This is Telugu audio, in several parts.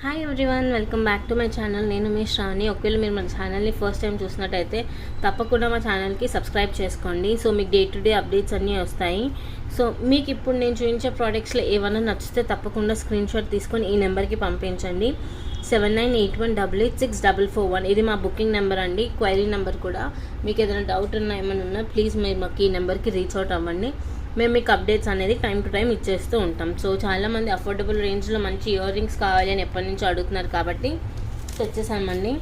Hi everyone, welcome back to my channel. నేను మీ శ్రావణి. ఒకవేళ మీరు మన ఛానల్ని ఫస్ట్ టైం చూసినట్టయితే తప్పకుండా మా ఛానల్కి సబ్స్క్రైబ్ చేసుకోండి. సో మీకు డే టు డే అప్డేట్స్ అన్నీ వస్తాయి. సో మీకు ఇప్పుడు నేను చూపించే ప్రోడక్ట్స్లో ఏమైనా నచ్చితే తప్పకుండా స్క్రీన్ షాట్ తీసుకొని ఈ నెంబర్కి పంపించండి. 7981886441. ఇది మా బుకింగ్ నెంబర్ అండి, క్వైరీ నెంబర్ కూడా. మీకు ఏదైనా డౌట్ ఉన్నా ఏమైనా ఉన్నా ప్లీజ్ మీరు మాకు ఈ నెంబర్కి రీచ్ అవుట్ అవ్వండి. మేము మీకు అప్డేట్స్ అనేది టైం టు టైం ఇచ్చేస్తూ ఉంటాం. సో చాలామంది అఫోర్డబుల్ రేంజ్లో మంచి ఇయర్ రింగ్స్ కావాలి అని ఎప్పటి నుంచో అడుగుతున్నారు కాబట్టి తెచ్చేసామండి.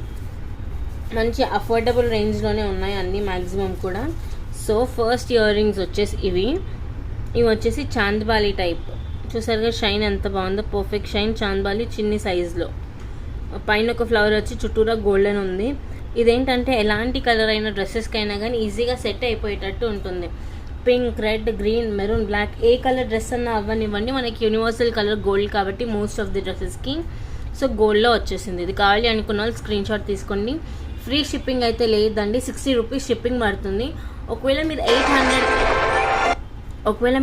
మంచి అఫోర్డబుల్ రేంజ్లోనే ఉన్నాయి అన్నీ మ్యాక్సిమం కూడా. సో ఫస్ట్ ఇయర్ రింగ్స్ వచ్చేసి ఇవి వచ్చేసి చాంద్బాలి టైప్. చూసారుగా షైన్ ఎంత బాగుందో, పర్ఫెక్ట్ షైన్ చాంద్బాలి చిన్ని సైజులో. పైన ఒక ఫ్లవర్ వచ్చి చుట్టూరా గోల్డెన్ ఉంది. ఇదేంటంటే ఎలాంటి కలర్ అయిన డ్రెస్సెస్కి అయినా కానీ ఈజీగా సెట్ అయిపోయేటట్టు ఉంటుంది. Pink, red, green, maroon, black ఏ కలర్ డ్రెస్ అన్నా అవ్వనివ్వండి, మనకి యూనివర్సల్ కలర్ గోల్డ్ కాబట్టి మోస్ట్ ఆఫ్ ది డ్రెస్సెస్కి సో గోల్డ్లో వచ్చేసింది. ఇది కావాలి అనుకున్న వాళ్ళు స్క్రీన్ షాట్ తీసుకోండి. ఫ్రీ షిప్పింగ్ అయితే లేదండి, 60 రూపీస్ షిప్పింగ్ పడుతుంది. ఒకవేళ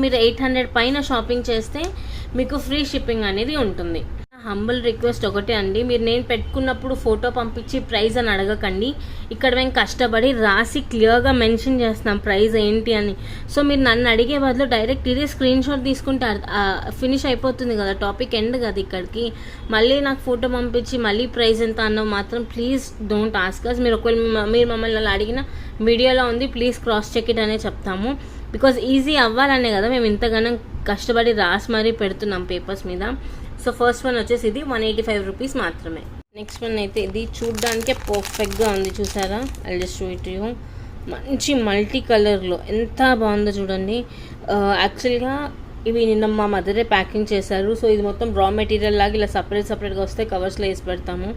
మీరు 800 పైన షాపింగ్ చేస్తే మీకు ఫ్రీ షిప్పింగ్ అనేది ఉంటుంది. హంబుల్ రిక్వెస్ట్ ఒకటే అండి, మీరు నేను పెట్టుకున్నప్పుడు ఫోటో పంపించి ప్రైస్ అని అడగకండి. ఇక్కడ మేము కష్టపడి రాసి క్లియర్గా మెన్షన్ చేస్తున్నాం ప్రైస్ ఏంటి అని. సో మీరు నన్ను అడిగే బదులు డైరెక్ట్ ఇదే స్క్రీన్ షాట్ తీసుకుంటే ఫినిష్ అయిపోతుంది కదా, టాపిక్ ఎండ్ కదా ఇక్కడికి. మళ్ళీ నాకు ఫోటో పంపించి మళ్ళీ ప్రైస్ ఎంత అన్నో మాత్రం ప్లీజ్ డోంట్ ఆస్క్ అస్. మీరు ఒకవేళ మీరు మమ్మల్ని అలా అడిగిన వీడియోలో ఉంది, ప్లీజ్ క్రాస్ చెక్ ఇట్ అనే చెప్తాము. బికాజ్ ఈజీ అవ్వాలనే కదా మేము ఇంతగానో కష్టపడి రాసి మరీ పెడుతున్నాం పేపర్స్ మీద. సో ఫస్ట్ వన్ వచ్చేసి ఇది 185 రూపీస్ మాత్రమే. నెక్స్ట్ వన్ అయితే ఇది చూడ్డానికే పర్ఫెక్ట్గా ఉంది, చూసారా? I just show it you. మంచి మల్టీ కలర్లో ఎంత బాగుందో చూడండి. యాక్చువల్గా ఇవి నిన్న మా మదరే ప్యాకింగ్ చేశారు. సో ఇది మొత్తం రా మెటీరియల్ లాగా ఇలా సపరేట్గా వస్తే కవర్స్లో వేసి పెడతాము.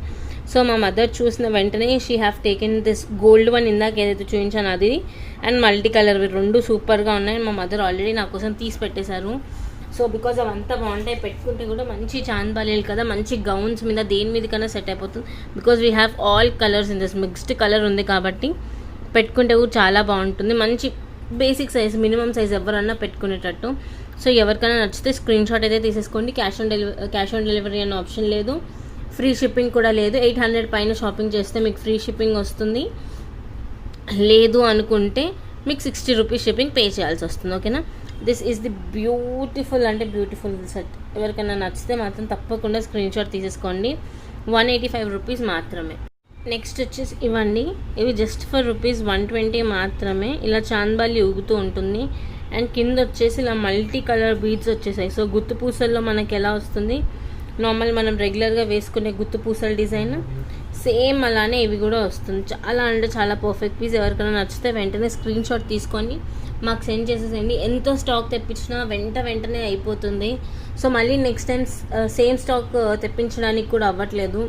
సో మా మదర్ చూసిన వెంటనే she have taken this gold one, ఇందాక ఏదైతే చూపించాను అది, అండ్ మల్టీ కలర్. రెండు సూపర్గా ఉన్నాయి. మా మదర్ ఆల్రెడీ నా కోసం తీసి పెట్టేశారు. సో బికాజ్ అవంతా బాగుంటాయి, పెట్టుకుంటే కూడా మంచి చాంద్బాలీలు కదా, మంచి గౌన్స్ మీద దేని మీద కన్నా సెట్ అయిపోతుంది. Because we have all colours in this, mixed colour ఉంది కాబట్టి పెట్టుకుంటే కూడా చాలా బాగుంటుంది. మంచి బేసిక్ సైజ్, మినిమం సైజ్ ఎవరన్నా పెట్టుకునేటట్టు. సో ఎవరికైనా నచ్చితే స్క్రీన్ షాట్ అయితే తీసేసుకోండి. క్యాష్ ఆన్ డెలివరీ అనే ఆప్షన్ లేదు, ఫ్రీ షిప్పింగ్ కూడా లేదు. 800 పైన షాపింగ్ చేస్తే మీకు ఫ్రీ షిప్పింగ్ వస్తుంది. లేదు అనుకుంటే మీకు 60 రూపీస్ షిప్పింగ్ పే చేయాల్సి వస్తుంది. ఓకేనా? This is the beautiful set. ఎవరికైనా నచ్చితే మాత్రం తప్పకుండా స్క్రీన్ షాట్ తీసేసుకోండి. 185 రూపీస్ మాత్రమే. నెక్స్ట్ వచ్చేసి ఇవ్వండి, ఇవి జస్ట్ ఫర్ రూపీస్ 120 మాత్రమే. ఇలా చాంద్బాలి ఊగుతూ ఉంటుంది అండ్ కింద వచ్చేసి ఇలా మల్టీ కలర్ బీడ్స్ వచ్చేసాయి. సో గుత్తు పూసల్లో మనకి ఎలా వస్తుంది నార్మల్ మనం రెగ్యులర్గా వేసుకునే గుత్తు పూసల డిజైన్, సేమ్ అలానే ఇవి కూడా వస్తుంది. చాలా అంటే చాలా పర్ఫెక్ట్ పీస్. ఎవరికైనా నచ్చితే వెంటనే స్క్రీన్ షాట్ తీసుకొని మాకు సెండ్ చేసేసేయండి. ఎంతో స్టాక్ తెప్పించినా వెంటనే అయిపోతుంది. సో మళ్ళీ నెక్స్ట్ టైం సేమ్ స్టాక్ తెప్పించడానికి కూడా అవ్వట్లేదు.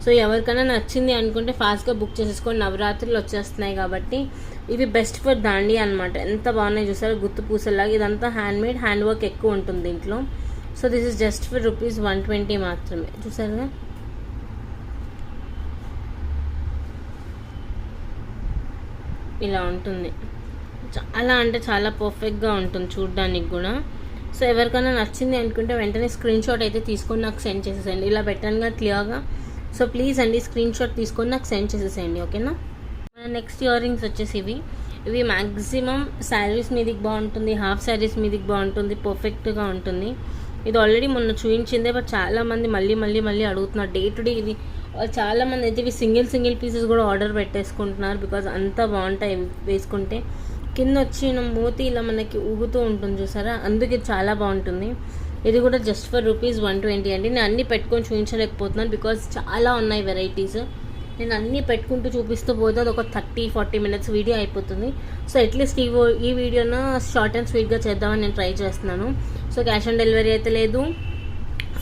సో ఎవరికైనా నచ్చింది అనుకుంటే ఫాస్ట్గా బుక్ చేసేసుకొని, నవరాత్రులు వచ్చేస్తున్నాయి కాబట్టి ఇవి బెస్ట్ ఫర్ దాండి అనమాట. ఎంత బాగున్నాయి చూసారు, గుత్తు పూసలాగా. ఇదంతా హ్యాండ్మేడ్, హ్యాండ్ వర్క్ ఎక్కువ ఉంటుంది దీంట్లో. So this is just for rupees 120 మాత్రమే. చూసారుగా, ఇలా ఉంటుంది. చాలా అంటే చాలా పర్ఫెక్ట్గా ఉంటుంది చూడడానికి కూడా. సో ఎవరికైనా నచ్చింది అనుకుంటే వెంటనే స్క్రీన్ షాట్ అయితే తీసుకొని నాకు సెండ్ చేసేసేయండి. ఇలా పెట్టానుగా క్లియర్గా. సో ప్లీజ్ అండి స్క్రీన్ షాట్ తీసుకొని నాకు సెండ్ చేసేసేయండి. ఓకేనా? మన నెక్స్ట్ ఇయర్ రింగ్స్ వచ్చేసి ఇవి మ్యాక్సిమం శారీస్ మీదకి బాగుంటుంది, హాఫ్ శారీస్ మీదకి బాగుంటుంది, పర్ఫెక్ట్గా ఉంటుంది. ఇది ఆల్రెడీ మొన్న చూపించిందే, బట్ చాలామంది మళ్ళీ అడుగుతున్నారు డే టు డే. ఇది చాలామంది అయితే ఇవి సింగిల్ పీసెస్ కూడా ఆర్డర్ పెట్టేసుకుంటున్నారు. బికాజ్ అంత బాగుంటాయి వేసుకుంటే. కింద వచ్చిన మూతి ఇలా మనకి ఊగుతూ ఉంటుంది చూసారా, అందుకే చాలా బాగుంటుంది. ఇది కూడా జస్ట్ ఫర్ రూపీస్ 120 అండి. నేను అన్నీ పెట్టుకొని చూపించలేకపోతున్నాను బికాజ్ చాలా ఉన్నాయి వెరైటీస్. నేను అన్నీ పెట్టుకుంటూ చూపిస్తూ పోతే అది ఒక 30-40 మినిట్స్ వీడియో అయిపోతుంది. సో అట్లీస్ట్ ఈ వీడియోను షార్ట్ అండ్ స్వీట్గా చేద్దామని నేను ట్రై చేస్తున్నాను. సో క్యాష్ ఆన్ డెలివరీ అయితే లేదు,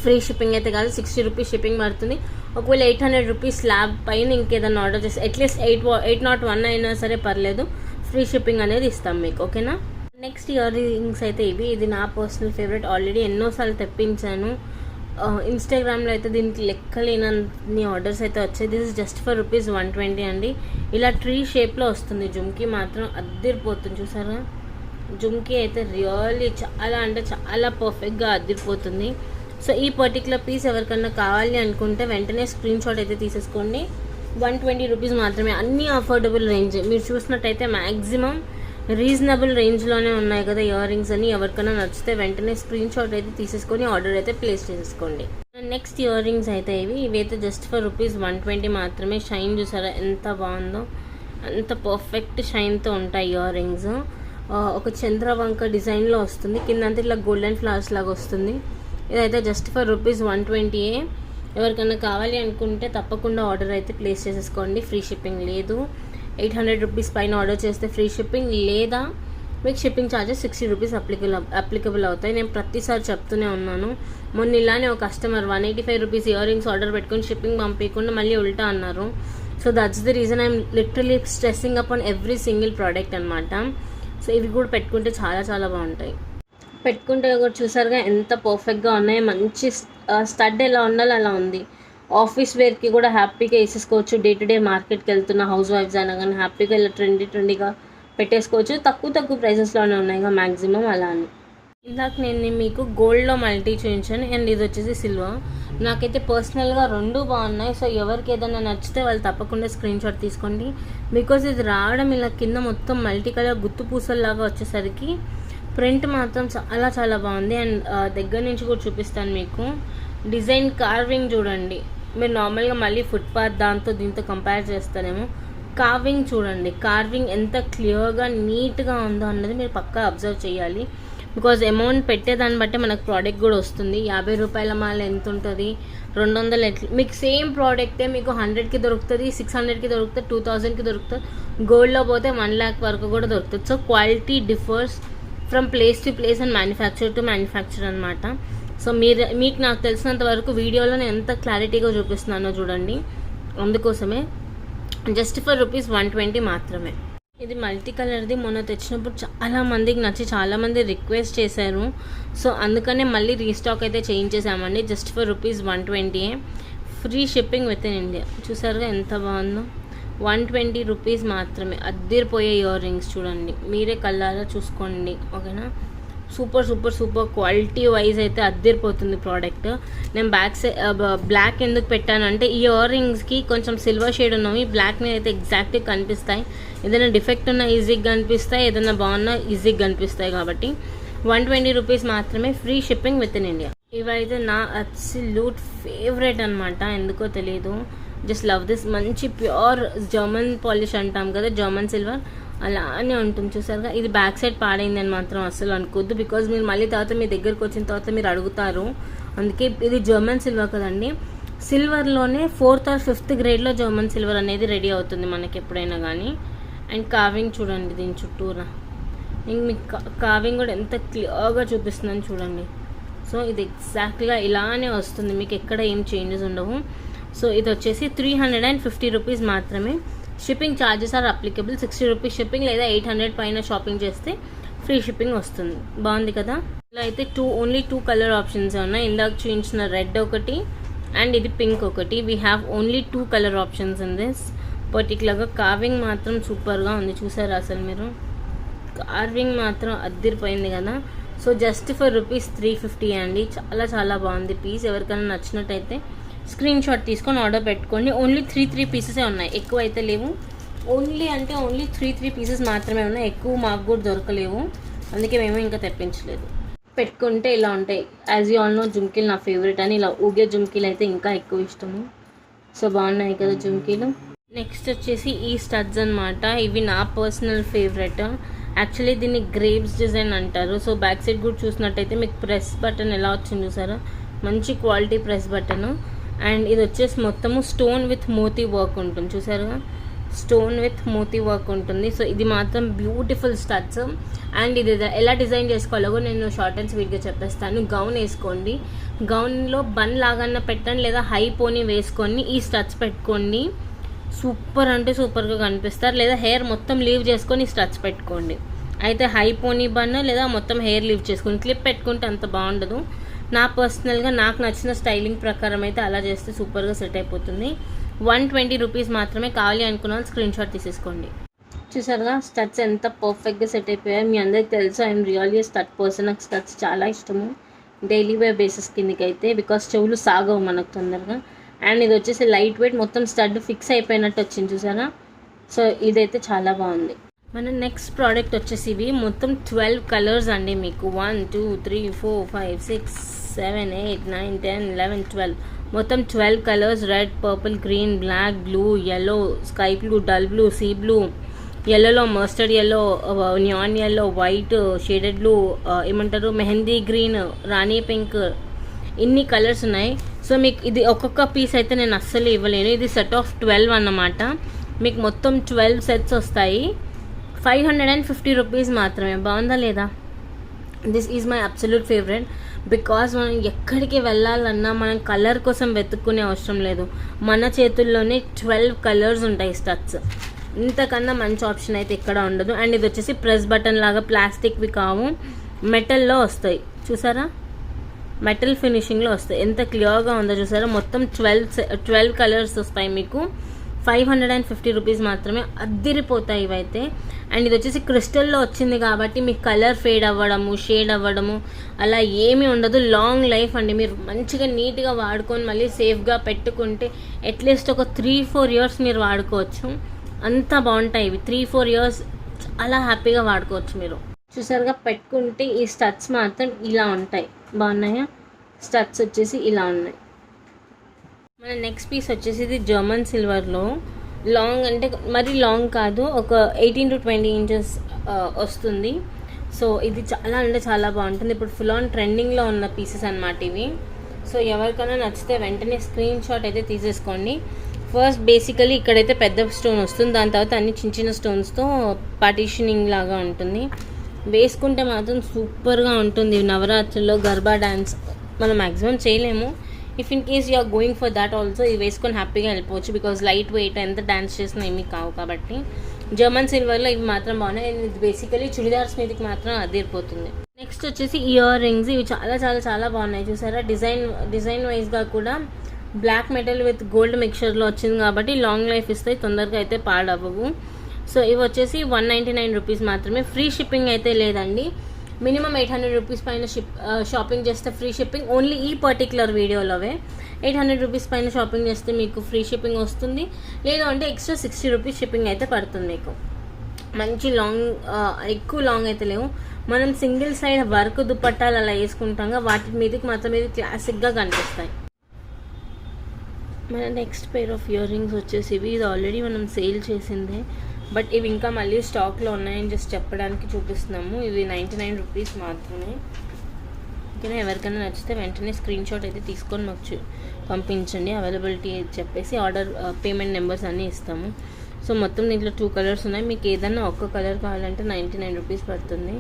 ఫ్రీ షిప్పింగ్ అయితే కాదు, 60 రూపీస్ షిప్పింగ్ పడుతుంది. ఒకవేళ 800 రూపీస్ స్లాబ్ పైన ఇంకేదైనా ఆర్డర్ చేస్తే అట్లీస్ట్ 801 అయినా సరే పర్లేదు, ఫ్రీ షిప్పింగ్ అనేది ఇస్తాం మీకు. ఓకేనా? నెక్స్ట్ ఇయర్ రింగ్స్ అయితే ఇది నా పర్సనల్ ఫేవరెట్. ఆల్రెడీ ఎన్నోసార్లు తెప్పించాను. ఇన్స్టాగ్రామ్లో అయితే దీనికి లెక్కలేనన్ని ఆర్డర్స్ అయితే వచ్చాయి. This is just for rupees 120 అండి. ఇలా ట్రీ షేప్లో వస్తుంది. జుమ్కీ మాత్రం అద్దిరిపోతుంది చూసారా. జుమ్కీ అయితే రియల్లీ చాలా అంటే చాలా పర్ఫెక్ట్గా అద్దిరిపోతుంది. సో ఈ పర్టికులర్ పీస్ ఎవరికన్నా కావాలి అనుకుంటే వెంటనే స్క్రీన్ షాట్ అయితే తీసేసుకోండి. 120 రూపీస్ మాత్రమే. అన్నీ అఫోర్డబుల్ రేంజ్. మీరు చూసినట్టయితే మ్యాక్సిమం రీజనబుల్ రేంజ్లోనే ఉన్నాయి కదా ఇయర్ రింగ్స్ అని. ఎవరికైనా నచ్చితే వెంటనే స్క్రీన్ షాట్ అయితే తీసేసుకొని ఆర్డర్ అయితే ప్లేస్ చేసేసుకోండి. నెక్స్ట్ ఇయర్ రింగ్స్ అయితే ఇవైతే జస్ట్ ఫర్ రూపీస్ 120 మాత్రమే. షైన్ చూసారా ఎంత బాగుందో, అంత పర్ఫెక్ట్ షైన్తో ఉంటాయి ఇయర్ రింగ్స్. ఒక చంద్రవంక డిజైన్లో వస్తుంది, కిందంతా ఇట్లా గోల్డెన్ ఫ్లవర్స్ లాగా వస్తుంది. ఇదైతే జస్ట్ ఫర్ రూపీస్ 120. ఎవరికైనా కావాలి అనుకుంటే తప్పకుండా ఆర్డర్ అయితే ప్లేస్ చేసేసుకోండి. ఫ్రీ షిప్పింగ్ లేదు. 800 రూపీస్ పైన ఆర్డర్ చేస్తే ఫ్రీ షిప్పింగ్, లేదా మీకు షిప్పింగ్ ఛార్జెస్ 60 రూపీస్ అప్లికబుల్ అవుతాయి. నేను ప్రతిసారి చెప్తూనే ఉన్నాను. మొన్న ఇలానే ఒక customer 185 rupees ear rings order పెట్టుకుని షిప్పింగ్ పంపించకుండా మళ్ళీ ఉల్టా అన్నారు. So that's the reason I'm literally stressing up on every single product అనమాట. సో ఇవి కూడా పెట్టుకుంటే చాలా చాలా బాగుంటాయి. పెట్టుకుంటే కూడా చూసారుగా ఎంత పర్ఫెక్ట్గా ఉన్నాయి. మంచి స్టడ్ ఎలా ఉండాలో అలా ఉంది. ఆఫీస్ వేర్కి కూడా హ్యాపీగా వేసేసుకోవచ్చు. డే టు డే మార్కెట్కి వెళ్తున్న హౌస్ వైఫ్స్ అయినా కానీ హ్యాపీగా ఇలా ట్రెండీగా పెట్టేసుకోవచ్చు. తక్కువ ప్రైసెస్లోనే ఉన్నాయి మ్యాక్సిమం అలా అని. ఇందాక నేను మీకు గోల్డ్లో మల్టీ చూపించాను, అండ్ ఇది వచ్చేసి సిల్వర్. నాకైతే పర్సనల్గా రెండు బాగున్నాయి. సో ఎవరికి ఏదైనా నచ్చితే వాళ్ళు తప్పకుండా స్క్రీన్ షాట్ తీసుకోండి. బికాజ్ ఇది రావడం ఇలా కింద మొత్తం మల్టీ కలర్ గుత్తు పూసల్లాగా వచ్చేసరికి ప్రింట్ మాత్రం చాలా చాలా బాగుంది. అండ్ దగ్గర నుంచి కూడా చూపిస్తాను మీకు. డిజైన్ కార్వింగ్ చూడండి. మీరు నార్మల్గా మళ్ళీ ఫుట్పాత్ దీంతో కంపేర్ చేస్తారేమో. కార్వింగ్ చూడండి, కార్వింగ్ ఎంత క్లియర్గా నీట్గా ఉందో అన్నది మీరు పక్కా అబ్జర్వ్ చేయాలి. బికాజ్ అమౌంట్ పెట్టేదాన్ని బట్టి మనకు ప్రోడక్ట్ కూడా వస్తుంది. 50 రూపాయల మాల ఎంత ఉంటుంది, 200 మీకు సేమ్ ప్రోడక్టే మీకు 100కి దొరుకుతుంది, 600కి దొరుకుతుంది, 2000కి దొరుకుతుంది. గోల్డ్లో పోతే 1 lakh వరకు కూడా దొరుకుతుంది. So quality differs from place to place and manufacture to manufacture అనమాట. సో మీకు నాకు తెలిసినంత వరకు వీడియోలో నేను ఎంత క్లారిటీగా చూపిస్తున్నానో చూడండి. అందుకోసమే జస్ట్ ఫర్ రూపీస్ 120 మాత్రమే. ఇది మల్టీ కలర్ది. మొన్న తెచ్చినప్పుడు చాలా మందికి నచ్చి చాలామంది రిక్వెస్ట్ చేశారు. సో అందుకనే మళ్ళీ రీస్టాక్ అయితే చేయించేసామండి. Just for rupees 120. Free shipping within India. చూసారుగా ఎంత బాగుందో. 120 రూపీస్ మాత్రమే. అద్దరిపోయే ఇయర్ రింగ్స్ చూడండి, మీరే కళ్ళారా చూసుకోండి. ఓకేనా. సూపర్ క్వాలిటీ వైజ్ అయితే అద్దరిపోతుంది ప్రోడక్ట్. నేను బ్లాక్ ఎందుకు పెట్టానంటే ఈ ఇయర్ రింగ్స్కి కొంచెం సిల్వర్ షేడ్ ఉన్నవి బ్లాక్ మీద అయితే ఎగ్జాక్ట్గా కనిపిస్తాయి. ఏదైనా డిఫెక్ట్ ఉన్నా ఈజీగా కనిపిస్తాయి, ఏదైనా బాగున్నా ఈజీగా కనిపిస్తాయి. కాబట్టి 120 రూపీస్ మాత్రమే. Free shipping within India. ఇవైతే నా అబ్సల్యూట్ ఫేవరెట్ అనమాట. ఎందుకో తెలియదు, జస్ట్ లవ్ దిస్. మంచి ప్యూర్ జర్మన్ పాలిష్ అంటాం కదా, జర్మన్ సిల్వర్ అలానే ఉంటుంది. చూసారుగా. ఇది బ్యాక్ సైడ్ పాడైందని మాత్రం అస్సలు అనుకోద్దు. బికాజ్ మీరు మళ్ళీ తర్వాత మీ దగ్గరకు వచ్చిన తర్వాత మీరు అడుగుతారు. అందుకే ఇది జర్మన్ సిల్వర్ కదండి. సిల్వర్లోనే 4th or 5th గ్రేడ్లో జర్మన్ సిల్వర్ అనేది రెడీ అవుతుంది మనకి ఎప్పుడైనా కానీ. అండ్ కార్వింగ్ చూడండి దీని చుట్టూరా. ఇంక మీకు కార్వింగ్ కూడా ఎంత క్లియర్గా చూపిస్తుందని చూడండి. సో ఇది ఎగ్జాక్ట్గా ఇలానే వస్తుంది, మీకు ఎక్కడ ఏం చేంజెస్ ఉండవు. సో ఇది వచ్చేసి 350 రూపీస్ మాత్రమే. Shipping charges are applicable. 60 rupees shipping, లేదా 800 పైన షాపింగ్ చేస్తే ఫ్రీ షిప్పింగ్ వస్తుంది. బాగుంది కదా. ఇలా అయితే ఓన్లీ 2 కలర్ ఆప్షన్స్ ఉన్నాయి. ఇందాక చూపించిన రెడ్ ఒకటి అండ్ ఇది పింక్ ఒకటి. We have only 2 colour options in this పర్టికులర్గా. కార్వింగ్ మాత్రం సూపర్గా ఉంది. చూసారా అసలు మీరు, కార్వింగ్ మాత్రం అద్దరిపోయింది కదా. సో జస్ట్ ఫర్ రూపీస్ 350 అండి. చాలా చాలా బాగుంది పీస్. ఎవరికైనా నచ్చినట్టయితే స్క్రీన్ షాట్ తీసుకొని ఆర్డర్ పెట్టుకోండి. ఓన్లీ 3 పీసెసే ఉన్నాయి, ఎక్కువ అయితే లేవు. ఓన్లీ 3 పీసెస్ మాత్రమే ఉన్నాయి, ఎక్కువ మాకు కూడా దొరకలేవు. అందుకే మేము ఇంకా తెప్పించలేదు. పెట్టుకుంటే ఇలా ఉంటాయి. యాజ్ యూ ఆల్ నో జుమ్కీలు నా ఫేవరెట్ అని. ఇలా ఊగే జుమ్కీలు అయితే ఇంకా ఎక్కువ ఇష్టము. సో బాగున్నాయి కదా జుమ్కీలు. నెక్స్ట్ వచ్చేసి ఈ స్టడ్స్ అనమాట. ఇవి నా పర్సనల్ ఫేవరెట్. యాక్చువల్లీ దీన్ని గ్రేప్స్ డిజైన్ అంటారు. సో బ్యాక్ సైడ్ కూడా చూసినట్టయితే మీకు ప్రెస్ బటన్ ఎలా వచ్చింది చూసారా, మంచి క్వాలిటీ ప్రెస్ బటన్. అండ్ ఇది వచ్చేసి మొత్తము స్టోన్ విత్ మోతీ వర్క్ ఉంటుంది. చూసారుగా, స్టోన్ విత్ మోతీ వర్క్ ఉంటుంది. సో ఇది మాత్రం బ్యూటిఫుల్ స్టడ్స్. అండ్ ఇది ఎలా డిజైన్ చేసుకోవాలో నేను షార్ట్ అండ్ స్వీట్గా చెప్పేస్తాను. గౌన్ వేసుకోండి, గౌన్లో బన్ లాగా పెట్టండి, లేదా హై పోనీ వేసుకొని ఈ స్టడ్స్ పెట్టుకోండి. సూపర్ అంటే సూపర్గా కనిపిస్తారు. లేదా హెయిర్ మొత్తం లీవ్ చేసుకొని స్టడ్స్ పెట్టుకోండి. అయితే హై పోనీ బన్ లేదా మొత్తం హెయిర్ లీవ్ చేసుకొని క్లిప్ పెట్టుకుంటే అంత బాగుండదు. నా పర్సనల్గా నాకు నచ్చిన స్టైలింగ్ ప్రకారం అయితే అలా చేస్తే సూపర్గా సెట్ అయిపోతుంది. 120 రూపీస్ మాత్రమే. కావాలి అనుకున్న స్క్రీన్ షాట్ తీసేసుకోండి. చూసారుగా స్టడ్స్ ఎంత పర్ఫెక్ట్గా సెట్ అయిపోయాయి. మీ అందరికి తెలుసు ఐఎమ్ రియల్లీ స్టడ్ పర్సన్. నాకు స్టడ్స్ చాలా ఇష్టము. డైలీ వేర్ బేసిస్ కిందకి అయితే, బికాస్ చెవులు సాగవు మనకు తొందరగా. అండ్ ఇది వచ్చేసి లైట్ వెయిట్, మొత్తం స్టడ్ ఫిక్స్ అయిపోయినట్టు వచ్చింది చూసారా. సో ఇదైతే చాలా బాగుంది. మన నెక్స్ట్ ప్రోడక్ట్ వచ్చేసి ఇవి మొత్తం 12 కలర్స్ అండి. మీకు 1 2 3 4 5 6 7 8 9 10 11 12 మొత్తం 12 colours. Red, purple, green, black, blue, yellow, sky blue, dull blue, sea blue, yellowలో mustard yellow, neon yellow, white, shaded blue, ఏమంటారు మెహందీ గ్రీన్, రాణి పింక్, ఇన్ని కలర్స్ ఉన్నాయి. సో మీకు ఇది ఒక్కొక్క పీస్ అయితే నేను అస్సలు ఇవ్వలేను. ఇది సెట్ ఆఫ్ 12 అన్నమాట. మీకు మొత్తం 12 సెట్స్ వస్తాయి. 550 రూపీస్ మాత్రమే. బాగుందా లేదా? This is my absolute favourite. Because మనం ఎక్కడికి వెళ్ళాలన్నా మనం కలర్ కోసం వెతుక్కునే అవసరం లేదు. మన చేతుల్లోనే 12 కలర్స్ ఉంటాయి స్టడ్స్. ఇంతకన్నా మంచి ఆప్షన్ అయితే ఇక్కడ ఉండదు. అండ్ ఇది వచ్చేసి ప్రెస్ బటన్ లాగా, ప్లాస్టిక్వి కావు, మెటల్లో వస్తాయి చూసారా. మెటల్ ఫినిషింగ్లో వస్తాయి. ఎంత క్లియర్గా ఉందో చూసారా. మొత్తం 12 కలర్స్ వస్తాయి మీకు. 550 రూపీస్ మాత్రమే. అద్దిరిపోతాయి ఇవైతే. అండ్ ఇది వచ్చేసి క్రిస్టల్లో వచ్చింది కాబట్టి మీకు కలర్ ఫేడ్ అవ్వడము, షేడ్ అవ్వడము అలా ఏమీ ఉండదు. లాంగ్ లైఫ్ అండి. మీరు మంచిగా నీట్గా వాడుకొని మళ్ళీ సేఫ్గా పెట్టుకుంటే అట్లీస్ట్ ఒక 3-4 ఇయర్స్ మీరు వాడుకోవచ్చు. అంత బాగుంటాయి ఇవి. 3-4 ఇయర్స్ చాలా హ్యాపీగా వాడుకోవచ్చు మీరు. చూసారుగా పెట్టుకుంటే ఈ స్టడ్స్ మాత్రం ఇలా ఉంటాయి. బాగున్నాయా? స్టడ్స్ వచ్చేసి ఇలా ఉన్నాయి. మన నెక్స్ట్ పీస్ వచ్చేసి ఇది జర్మన్ సిల్వర్లో లాంగ్, అంటే మరీ లాంగ్ కాదు, ఒక 18 to 20 ఇంచెస్ వస్తుంది. సో ఇది చాలా అంటే చాలా బాగుంటుంది. ఇప్పుడు ఫుల్ ఆన్ ట్రెండింగ్లో ఉన్న పీసెస్ అన్నమాట ఇవి. సో ఎవరికైనా నచ్చితే వెంటనే స్క్రీన్ షాట్ అయితే తీసేసుకోండి. ఫస్ట్ బేసికలీ ఇక్కడైతే పెద్ద స్టోన్ వస్తుంది, దాని తర్వాత అన్ని చిన్న చిన్న స్టోన్స్తో పార్టీషనింగ్ లాగా ఉంటుంది. వేసుకుంటే మాత్రం సూపర్గా ఉంటుంది. నవరాత్రుల్లో గర్బా డ్యాన్స్ మనం మ్యాక్సిమం చేయలేము. If in case you're going for that also ఇది వేసుకొని హ్యాపీగా వెళ్ళిపోవచ్చు. బికాజ్ లైట్ వెయిట్, ఎంత డ్యాన్స్ చేసినా ఏమీ కావు కాబట్టి. జర్మన్ సిల్వర్లో ఇవి మాత్రం బాగున్నాయి. ఇది బేసికలీ చుడిదార్స్ మీదకి మాత్రం అదిరిపోతుంది. నెక్స్ట్ వచ్చేసి ఇయర్ రింగ్స్. ఇవి చాలా చాలా చాలా బాగున్నాయి చూసారా. డిజైన్ వైజ్గా కూడా బ్లాక్ మెటల్ విత్ గోల్డ్ మిక్చర్లో వచ్చింది కాబట్టి లాంగ్ లైఫ్ ఇస్తాయి, తొందరగా అయితే పాడవ్వవు. సో ఇవి వచ్చేసి 199 రూపీస్ మాత్రమే. ఫ్రీ షిప్పింగ్ అయితే లేదండి. మినిమం 800 రూపీస్ పైన షాపింగ్ చేస్తే ఫ్రీ షిప్పింగ్. ఓన్లీ ఈ పర్టికులర్ వీడియోలోవే 800 రూపీస్ పైన షాపింగ్ చేస్తే మీకు ఫ్రీ షిప్పింగ్ వస్తుంది. లేదు అంటే ఎక్స్ట్రా 60 రూపీస్ షిప్పింగ్ అయితే పడుతుంది మీకు. మంచి లాంగ్, ఎక్కువ లాంగ్ అయితే లేవు. మనం సింగిల్ సైడ్ వర్క్ దుపట్టాలు అలా వేసుకుంటాం, వాటి మీదకి మాత్రం ఇది క్లాసిక్గా కనిపిస్తాయి. మన next pair of ear rings వచ్చేసి ఇవి. ఇది ఆల్రెడీ మనం సేల్ చేసిందే, బట్ ఇవి ఇంకా మళ్ళీ స్టాక్లో ఉన్నాయని జస్ట్ చెప్పడానికి చూపిస్తున్నాము. ఇవి 99 రూపీస్ మాత్రమే. ఓకేనా? ఎవరికైనా నచ్చితే వెంటనే స్క్రీన్ షాట్ అయితే తీసుకొని మాకు పంపించండి. అవైలబిలిటీ చెప్పేసి ఆర్డర్ పేమెంట్ నెంబర్స్ అన్నీ ఇస్తాము. సో మొత్తం దీంట్లో 2 కలర్స్ ఉన్నాయి. మీకు ఏదన్నా ఒక్క కలర్ కావాలంటే 99 రూపీస్ పడుతుంది.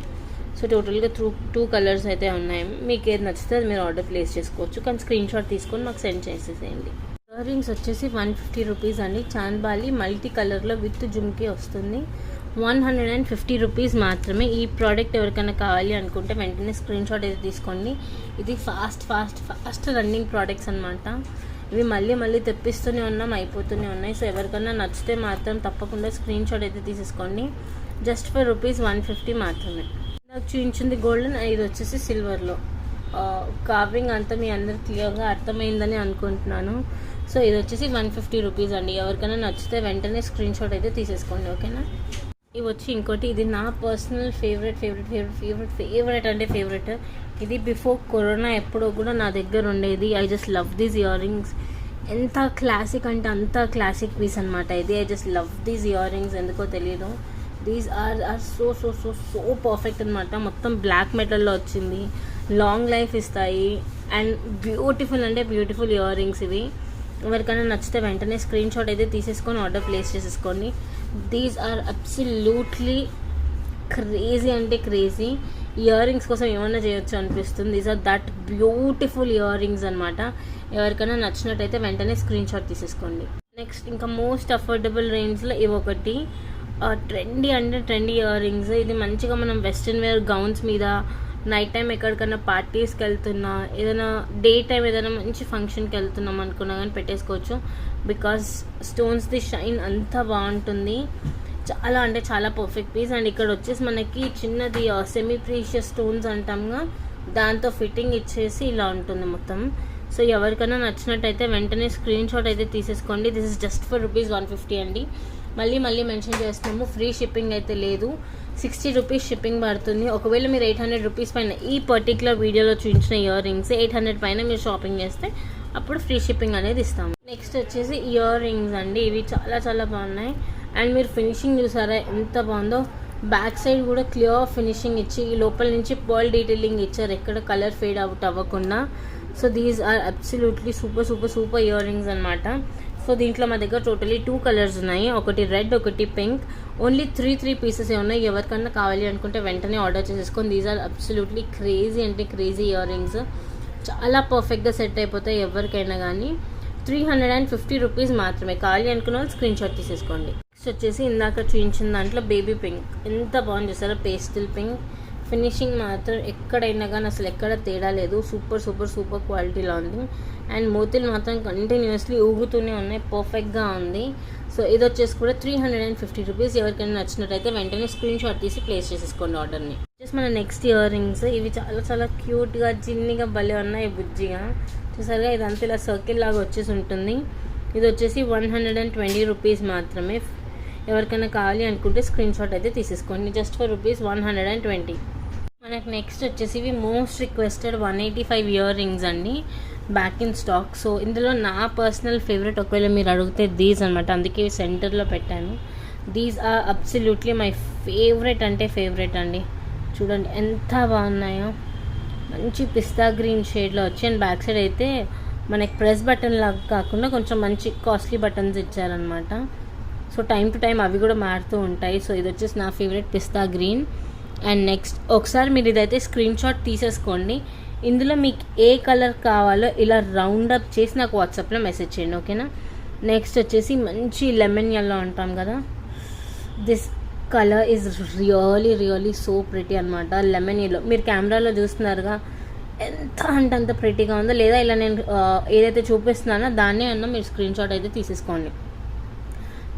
సో టోటల్గా 2 కలర్స్ అయితే ఉన్నాయి. మీకు ఏది నచ్చితే అది మీరు ఆర్డర్ ప్లేస్ చేసుకోవచ్చు. కానీ స్క్రీన్ షాట్ తీసుకొని మాకు సెండ్ చేసేసేయండి. ఇయర్ రింగ్స్ వచ్చేసి 150 రూపీస్ అండి. చాంద్బాలి మల్టీ కలర్లో విత్ జుమ్కి వస్తుంది. 150 రూపీస్ మాత్రమే. ఈ ప్రోడక్ట్ ఎవరికైనా కావాలి అనుకుంటే వెంటనే స్క్రీన్ షాట్ అయితే తీసుకోండి. ఇది ఫాస్ట్ రన్నింగ్ ప్రోడక్ట్స్ అనమాట. ఇవి మళ్ళీ తెప్పిస్తూనే ఉన్నాం, అయిపోతూనే ఉన్నాయి. సో ఎవరికైనా నచ్చితే మాత్రం తప్పకుండా స్క్రీన్ షాట్ అయితే తీసేసుకోండి. జస్ట్ ఫర్ ₹150 మాత్రమే. నాకు చూపించింది గోల్డెన్, ఇది వచ్చేసి సిల్వర్లో. కార్వింగ్ అంతా మీ అందరు క్లియర్గా అర్థమైందని అనుకుంటున్నాను. సో ఇది వచ్చేసి 150 రూపీస్ అండి. ఎవరికైనా నచ్చితే వెంటనే స్క్రీన్ షాట్ అయితే తీసేసుకోండి. ఓకేనా? ఇవి వచ్చి ఇంకోటి, ఇది నా పర్సనల్ ఫేవరెట్ అంటే ఫేవరెట్. ఇది బిఫోర్ కరోనా ఎప్పుడో కూడా నా దగ్గర ఉండేది. I just love these ear rings. ఎంత క్లాసిక్ అంటే అంత క్లాసిక్ పీస్ అనమాట ఇది. I just love these ear rings, ఎందుకో తెలియదు. దీస్ ఆర్ సో పర్ఫెక్ట్ అనమాట. మొత్తం బ్లాక్ మెటల్లో వచ్చింది, లాంగ్ లైఫ్ ఇస్తాయి అండ్ బ్యూటిఫుల్ అంటే బ్యూటిఫుల్ ఇయర్ రింగ్స్ ఇవి. ఎవరికైనా నచ్చితే వెంటనే స్క్రీన్ షాట్ అయితే తీసేసుకొని ఆర్డర్ ప్లేస్ చేసేసుకోండి. దీస్ ఆర్ అబ్సల్యూట్లీ క్రేజీ అంటే క్రేజీ. ఇయర్ రింగ్స్ కోసం ఏమన్నా చేయొచ్చు అనిపిస్తుంది. These are that beautiful earrings అనమాట. ఎవరికైనా నచ్చినట్టయితే వెంటనే స్క్రీన్ షాట్ తీసేసుకోండి. నెక్స్ట్ ఇంకా మోస్ట్ అఫోర్డబుల్ రేంజ్లో ఇవి ఒకటి ట్రెండీ ఇయర్ రింగ్స్. ఇది మంచిగా మనం వెస్ట్రన్ వేర్ గౌన్స్ మీద, నైట్ టైం ఎక్కడికైనా పార్టీస్కి వెళ్తున్నా, ఏదైనా డే టైం ఏదైనా మంచి ఫంక్షన్కి వెళ్తున్నాం అనుకున్నా కానీ పెట్టేసుకోవచ్చు. బికాస్ స్టోన్స్ది షైన్ అంతా బాగుంటుంది. చాలా అంటే చాలా పర్ఫెక్ట్ పీస్. అండ్ ఇక్కడ వచ్చేసి మనకి చిన్నది సెమీ ప్రీషియస్ స్టోన్స్ అంటాంగా, దాంతో ఫిట్టింగ్ ఇచ్చేసి ఇలా ఉంటుంది మొత్తం. సో ఎవరికైనా నచ్చినట్టయితే వెంటనే స్క్రీన్ షాట్ అయితే తీసేసుకోండి. దిస్ ఇస్ జస్ట్ ఫర్ ₹150 అండి. మళ్ళీ మెన్షన్ చేస్తున్నాము, ఫ్రీ షిప్పింగ్ అయితే లేదు, ₹60 షిప్పింగ్ పడుతుంది. ఒకవేళ మీరు ₹800 పైన ఈ పర్టికులర్ వీడియోలో చూపించిన ఇయర్ రింగ్స్ 800 పైన మీరు షాపింగ్ చేస్తే అప్పుడు ఫ్రీ షిప్పింగ్ అనేది ఇస్తాము. నెక్స్ట్ వచ్చేసి ఇయర్ రింగ్స్ అండి. ఇవి చాలా బాగున్నాయి. అండ్ మీరు ఫినిషింగ్ చూసారా ఎంత బాగుందో. బ్యాక్ సైడ్ కూడా క్లియర్ ఫినిషింగ్ ఇచ్చి లోపల నుంచి పర్ల్ డీటెయిలింగ్ ఇచ్చారు, ఎక్కడ కలర్ ఫేడ్ అవుట్ అవ్వకుండా. So these are absolutely super earrings అనమాట. సో దీంట్లో మా దగ్గర టోటలీ 2 కలర్స్ ఉన్నాయి, ఒకటి రెడ్ ఒకటి పింక్. ఓన్లీ 3 పీసెస్ ఉన్నాయి. ఎవరికన్నా కావాలి అనుకుంటే వెంటనే ఆర్డర్ చేసేసుకొని. These are absolutely crazy earrings. చాలా పర్ఫెక్ట్గా సెట్ అయిపోతాయి ఎవరికైనా కానీ. ₹350 మాత్రమే. కావాలి అనుకున్న వాళ్ళు స్క్రీన్ షాట్ తీసేసుకోండి. నెక్స్ట్ వచ్చేసి ఇందాక చూపించిన దాంట్లో బేబీ పింక్ ఎంత బాగుంది చూసారా, పేస్టల్ పింక్. ఫినిషింగ్ మాత్రం ఎక్కడైనా కానీ అసలు ఎక్కడ తేడా లేదు, సూపర్ క్వాలిటీలో ఉంది. అండ్ మూతిలు మాత్రం కంటిన్యూస్లీ ఊగుతూనే ఉన్నాయి, పర్ఫెక్ట్గా ఉంది. సో ఇది వచ్చేసి కూడా ₹350. ఎవరికైనా నచ్చినట్టయితే వెంటనే స్క్రీన్ షాట్ తీసి ప్లేస్ చేసేసుకోండి ఆర్డర్ని. వచ్చేసి మన నెక్స్ట్ ఇయర్ రింగ్స్. ఇవి చాలా క్యూట్గా చిన్నగా భలే ఉన్నాయి, బుజ్జిగా చూసారుగా. ఇదంతా ఇలా సర్కిల్ లాగా వచ్చేసి ఉంటుంది. ఇది వచ్చేసి ₹120 మాత్రమే. ఎవరికైనా కావాలి అనుకుంటే స్క్రీన్ షాట్ అయితే తీసేసుకోండి, జస్ట్ ఫర్ ₹120. మనకు నెక్స్ట్ వచ్చేసి ఇవి మోస్ట్ రిక్వెస్టెడ్ 185 ఇయర్ రింగ్స్ అండి, బ్యాక్ ఇన్ స్టాక్. సో ఇందులో నా పర్సనల్ ఫేవరెట్ ఒకవేళ మీరు అడిగితే దీస్ అనమాట, అందుకే సెంటర్లో పెట్టాను. These are absolutely my favourite అంటే ఫేవరెట్ అండి. చూడండి ఎంత బాగున్నాయో, మంచి పిస్తా గ్రీన్ షేడ్లో వచ్చి. అండ్ బ్యాక్ సైడ్ అయితే మనకి ప్రెస్ బటన్ లాగా కాకుండా కొంచెం మంచి కాస్ట్లీ బటన్స్ ఇచ్చారనమాట. సో టైం టు టైం అవి కూడా మారుతూ ఉంటాయి. సో ఇది వచ్చేసి నా favourite pista green. And next ఒకసారి మీరు ఇదైతే స్క్రీన్ షాట్ తీసేసుకోండి. ఇందులో మీకు ఏ కలర్ కావాలో ఇలా రౌండ్ అప్ చేసి నాకు వాట్సాప్లో మెసేజ్ చేయండి, ఓకేనా. నెక్స్ట్ వచ్చేసి మంచి లెమన్ యెల్లో అంటాం కదా, this colour is really so pretty అనమాట. లెమన్ యెల్లో మీరు కెమెరాలో చూస్తున్నారుగా ఎంత అంటే అంత ప్రిటీగా ఉందో. లేదా ఇలా నేను ఏదైతే చూపిస్తున్నానో దాన్నే అన్నా మీరు స్క్రీన్ షాట్ అయితే తీసేసుకోండి.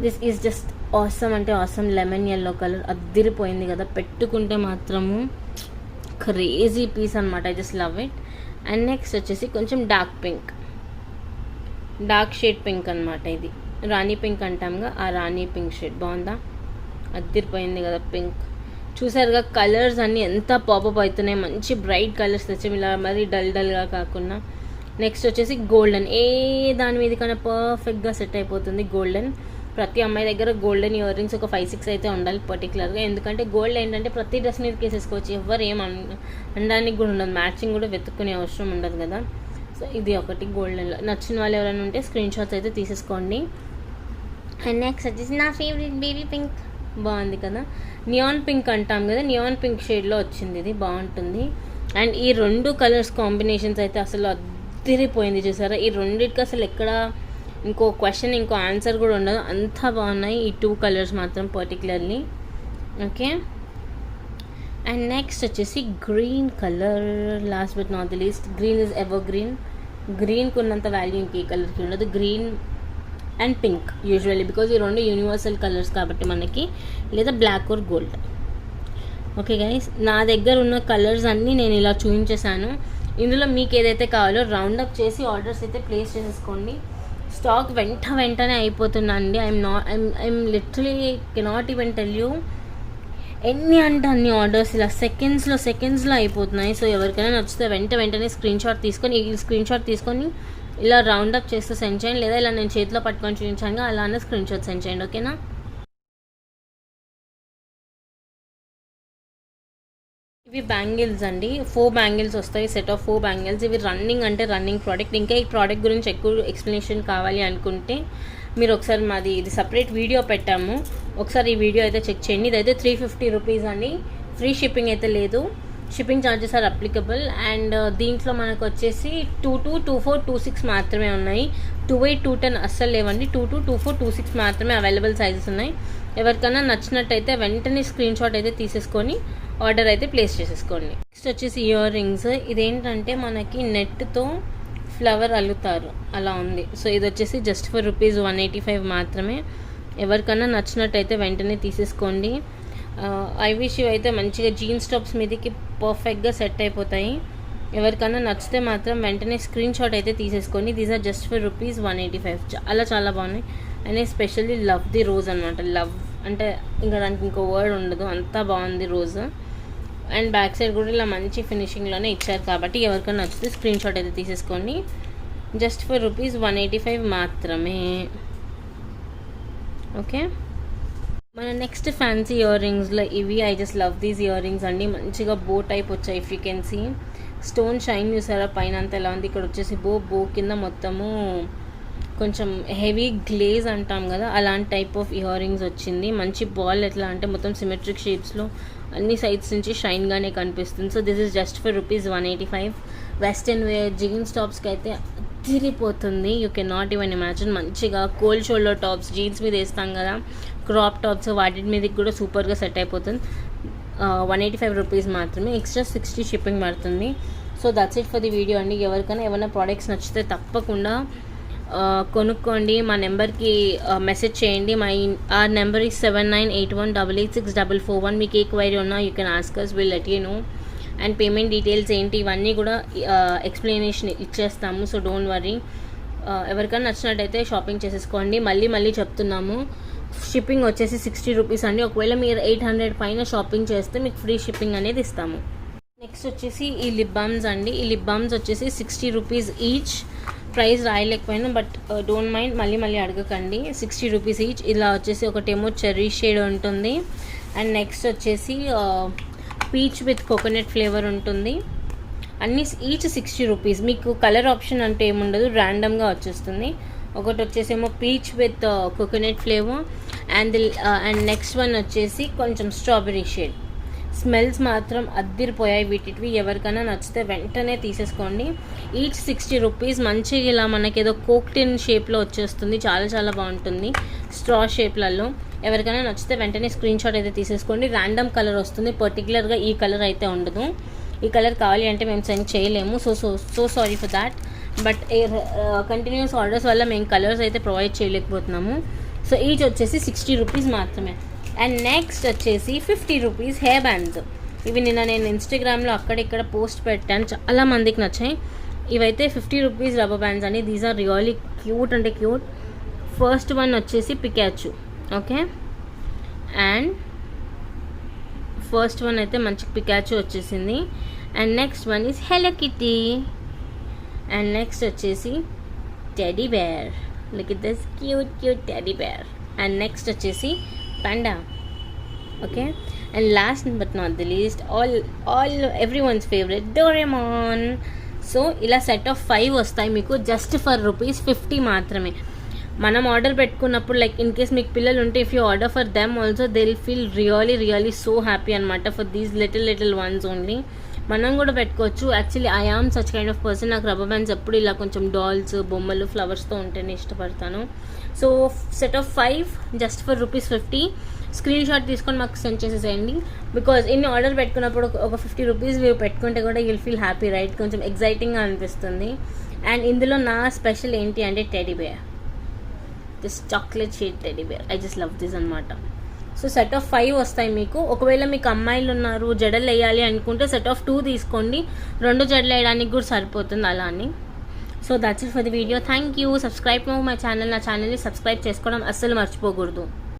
దిస్ ఈజ్ జస్ట్ ఆసమ్ అంటే ఆసమ్. లెమన్ యెల్లో కలర్ అద్దిరిపోయింది కదా, పెట్టుకుంటే మాత్రము క్రేజీ పీస్ అనమాట. I just love it. And next వచ్చేసి కొంచెం డార్క్ షేడ్ పింక్ అనమాట. ఇది రాణి పింక్ అంటాంగా, ఆ రాణి పింక్ షేడ్ బాగుందా, అద్దిరిపోయింది కదా పింక్. చూసారుగా కలర్స్ అన్నీ ఎంత పాపప్ అవుతున్నాయి, మంచి బ్రైట్ కలర్స్ తెచ్చాము, ఇలా మరి డల్గా కాకుండా. నెక్స్ట్ వచ్చేసి గోల్డెన్. ఏ దాని మీద కన్నా పర్ఫెక్ట్గా సెట్ అయిపోతుంది గోల్డెన్. ప్రతి అమ్మాయి దగ్గర గోల్డెన్ ఇయర్ రింగ్స్ ఒక 5-6 అయితే ఉండాలి పర్టికులర్గా. ఎందుకంటే గోల్డ్ ఏంటంటే ప్రతి డ్రెస్ మీద వేసేసుకోవచ్చు, ఎవరు ఏం అనడానికి కూడా ఉండదు, మ్యాచింగ్ కూడా వెతుక్కునే అవసరం ఉండదు కదా. సో ఇది ఒకటి గోల్డెన్లో. నచ్చిన వాళ్ళు ఎవరైనా ఉంటే స్క్రీన్ షాట్స్ అయితే తీసేసుకోండి. అండ్ నెక్స్ట్ వచ్చేసి నా ఫేవరెట్ బేబీ పింక్, బాగుంది కదా, నియాన్ పింక్ అంటాం కదా, నియాన్ పింక్ షేడ్లో వచ్చింది, ఇది బాగుంటుంది. అండ్ ఈ 2 కలర్స్ కాంబినేషన్స్ అయితే అసలు అదిరిపోయింది చూసారా. ఈ రెండింటికి అసలు ఎక్కడ ఇంకో క్వశ్చన్ ఇంకో ఆన్సర్ కూడా ఉండదు, అంత బాగున్నాయి ఈ 2 కలర్స్ మాత్రం పర్టికులర్లీ, ఓకే. అండ్ నెక్స్ట్ వచ్చేసి green colour. Last but not the least, green is evergreen. గ్రీన్కి ఉన్నంత వాల్యూ ఇంకే కలర్కి ఉండదు. Green and pink usually, because ఈ 2 యూనివర్సల్ కలర్స్ కాబట్టి మనకి, లేదా black or gold. Okay guys, నా దగ్గర ఉన్న కలర్స్ అన్నీ నేను ఇలా చూపించేశాను. ఇందులో మీకు ఏదైతే కావాలో రౌండప్ చేసి ఆర్డర్స్ అయితే ప్లేస్ చేసేసుకోండి. స్టాక్ వెంటనే అయిపోతుందండి. I'm literally cannot even tell you ఎన్ని అంటే అన్ని ఆర్డర్స్ ఇలా సెకండ్స్లో అయిపోతున్నాయి. సో ఎవరికైనా నచ్చితే వెంటనే స్క్రీన్ షాట్ తీసుకొని ఇలా రౌండప్ చేస్తే సెండ్ చేయండి, లేదా ఇలా నేను చేతిలో పట్టుకొని చూపించాను అలానే స్క్రీన్ షాట్ సెండ్ చేయండి, ఓకేనా. ఇవి బ్యాంగిల్స్ అండి, 4 బ్యాంగిల్స్ వస్తాయి, సెట్ ఆఫ్ 4 బ్యాంగిల్స్. ఇవి రన్నింగ్ ప్రోడక్ట్. ఇంకా ఈ ప్రోడక్ట్ గురించి ఎక్కువ ఎక్స్ప్లెనేషన్ కావాలి అనుకుంటే మీరు ఒకసారి మాది ఇది సపరేట్ వీడియో పెట్టాము, ఒకసారి ఈ వీడియో అయితే చెక్ చేయండి. ఇదైతే ₹350 అండి, ఫ్రీ షిప్పింగ్ అయితే లేదు, shipping charges are applicable. And దీంట్లో మనకు వచ్చేసి 22, 24, 26 మాత్రమే ఉన్నాయి. 28, 210 అస్సలు లేవండి. 22, 24, 26 మాత్రమే అవైలబుల్ సైజెస్ ఉన్నాయి. ఎవరికైనా నచ్చినట్టయితే వెంటనే స్క్రీన్ షాట్ అయితే తీసేసుకొని ఆర్డర్ అయితే ప్లేస్ చేసేసుకోండి. నెక్స్ట్ వచ్చేసి ఇయర్ రింగ్స్. ఇదేంటంటే మనకి నెట్తో ఫ్లవర్ అల్లుతారు అలా ఉంది. సో ఇది వచ్చేసి జస్ట్ ఫర్ ₹185 మాత్రమే. ఎవరికైనా నచ్చినట్టయితే వెంటనే తీసేసుకోండి. ఐ విష్ యూ అయితే మంచిగా జీన్స్ టాప్స్ మీదకి పర్ఫెక్ట్గా సెట్ అయిపోతాయి. ఎవరికైనా నచ్చితే మాత్రం వెంటనే స్క్రీన్ షాట్ అయితే తీసేసుకోండి. These are just for rupees 185. చాలా బాగున్నాయి. And especially love the rose అనమాట. లవ్ అంటే ఇంకా దానికి ఇంకో వర్డ్ ఉండదు, అంతా బాగుంది రోజ్. అండ్ బ్యాక్ సైడ్ కూడా ఇలా మంచి ఫినిషింగ్లోనే ఇచ్చారు కాబట్టి ఎవరికైనా నచ్చితే స్క్రీన్ షాట్ అయితే తీసేసుకోండి. జస్ట్ ఫర్ రూపీస్ 185 మాత్రమే. ఓకే, మన నెక్స్ట్ ఫ్యాన్సీ ఇయర్ రింగ్స్లో ఇవి. I just love these earrings అండి. మంచిగా బో టైప్ వచ్చాయి. If you can see stone shine చూసారా పైన అంతా ఎలా ఉంది. ఇక్కడ వచ్చేసి బో కింద మొత్తము కొంచెం హెవీ గ్లేజ్ అంటాం కదా, అలాంటి టైప్ ఆఫ్ ఇయర్ రింగ్స్ వచ్చింది. మంచి బాల్ ఎట్లా అంటే మొత్తం సిమెట్రిక్ షేప్స్లో అన్ని సైడ్స్ నుంచి షైన్గానే కనిపిస్తుంది. So this is just for rupees 185. Western wear jeans టాప్స్కి అయితే తిరిగిపోతుంది. You can not even imagine. మంచిగా కోల్డ్ షోల్డర్ టాప్స్ జీన్స్ మీద వేస్తాం కదా, క్రాప్ టాప్స్, వాటి మీదకి కూడా సూపర్గా సెట్ అయిపోతుంది. 185 రూపీస్ మాత్రమే. ఎక్స్ట్రా 60 షిప్పింగ్ పడుతుంది. So that's it for the video అండి. ఎవరికైనా ఏమైనా ప్రోడక్ట్స్ నచ్చితే తప్పకుండా కొనుక్కోండి. మా నెంబర్కి మెసేజ్ చేయండి. our number is 7981886441. మీకు ఏ క్వైరీ ఉన్నా you can ask us, will let you know. And payment details ఏంటి ఇవన్నీ కూడా ఎక్స్ప్లెనేషన్ ఇచ్చేస్తాము. So don't worry. ఎవరికైనా నచ్చినట్టయితే షాపింగ్ చేసేసుకోండి. మళ్ళీ చెప్తున్నాము, షిప్పింగ్ వచ్చేసి 60 రూపీస్ అండి. ఒకవేళ మీరు 800 పైన షాపింగ్ చేస్తే మీకు ఫ్రీ షిప్పింగ్ అనేది ఇస్తాము. నెక్స్ట్ వచ్చేసి ఈ లిప్ బామ్స్ అండి. ఈ లిప్ బామ్స్ వచ్చేసి 60 రూపీస్ ఈచ్. ప్రైస్ రాయలేకపోయినా బట్ డోంట్ మైండ్, మళ్ళీ అడగకండి. 60 రూపీస్ ఈచ్. ఇలా వచ్చేసి ఒకటేమో చెర్రీ షేడ్ ఉంటుంది. అండ్ నెక్స్ట్ వచ్చేసి పీచ్ విత్ కోకోనట్ ఫ్లేవర్ ఉంటుంది. అన్నీ ఈచ్ 60 రూపీస్. మీకు కలర్ ఆప్షన్ అంటే ఏముండదు, ర్యాండమ్గా వచ్చేస్తుంది. ఒకటి వచ్చేసేమో peach with coconut flavour and next one వచ్చేసి కొంచెం స్ట్రాబెరీ షేడ్. స్మెల్స్ మాత్రం అద్దిరిపోయాయి వీటివి. ఎవరికైనా నచ్చితే వెంటనే తీసేసుకోండి. Each 60 rupees. మంచిగా ఇలా మనకి ఏదో కోక్టిన్ షేప్లో వచ్చేస్తుంది. చాలా బాగుంటుంది స్ట్రా షేప్లలో. ఎవరికైనా నచ్చితే వెంటనే స్క్రీన్ షాట్ అయితే తీసేసుకోండి. ర్యాండమ్ కలర్ వస్తుంది, పర్టికులర్గా ఈ కలర్ అయితే ఉండదు. ఈ కలర్ కావాలి అంటే మేము సెండ్ చేయలేము. So sorry for that. But continuous orders వల్ల మేము కలర్స్ అయితే ప్రొవైడ్ చేయలేకపోతున్నాము. సో ఈచ్ వచ్చేసి 60 రూపీస్ మాత్రమే. అండ్ నెక్స్ట్ వచ్చేసి 50 రూపీస్ హెయిర్ బ్యాండ్స్. ఇవి నిన్న నేను ఇన్స్టాగ్రామ్లో అక్కడిక్కడ పోస్ట్ పెట్టాను, చాలా మందికి నచ్చాయి. ఇవైతే 50 రూపీస్ రబ్బర్ బ్యాండ్స్ అండి. దీస్ ఆర్ రియల్లీ క్యూట్ అంటే క్యూట్. ఫస్ట్ వన్ వచ్చేసి Pikachu. Okay, and first one అయితే మంచి పికాచు వచ్చేసింది. And next one is Hello Kitty. And next వచ్చేసి teddy bear. Look at this cute teddy bear. And next వచ్చేసి panda. Okay, and last but not the least everyone's favorite Doraemon. So ఇలా సెట్ ఆఫ్ 5 వస్తాయి మీకు జస్ట్ ఫర్ రూపీస్ 50 మాత్రమే. మనం ఆర్డర్ పెట్టుకున్నప్పుడు లైక్ ఇన్ కేస్ మీకు పిల్లలు ఉంటే if you order for them also they will feel really so happy అనమాట for these little ones only. మనం కూడా పెట్టుకోవచ్చు. Actually I am such kind of person. నాకు రబ్బర్ బ్యాండ్స్ ఎప్పుడు ఇలా కొంచెం డాల్స్, బొమ్మలు, ఫ్లవర్స్తో ఉంటేనే ఇష్టపడతాను. So set of 5 just for rupees 50. Screenshot తీసుకొని మాకు సెండ్ చేసేసేయండి. బికాజ్ ఇన్ని ఆర్డర్ పెట్టుకున్నప్పుడు ఒక 50 రూపీస్ మీరు పెట్టుకుంటే కూడా యూల్ ఫీల్ హ్యాపీ, రైట్? కొంచెం ఎగ్జైటింగ్గా అనిపిస్తుంది. అండ్ ఇందులో నా స్పెషల్ ఏంటి అంటే teddy bear. This chocolate shade teddy bear. I just love this అనమాట. సో సెట్ ఆఫ్ 5 వస్తాయి మీకు. ఒకవేళ మీకు అమ్మాయిలు ఉన్నారు, జడలు వేయాలి అనుకుంటే సెట్ ఆఫ్ 2 తీసుకోండి. 2 జడలు వేయడానికి కూడా సరిపోతుంది అలా అని. So that's it for the video. Thank you. Subscribe my channel. నా ఛానల్ని సబ్స్క్రైబ్ చేసుకోవడం అస్సలు మర్చిపోకూడదు.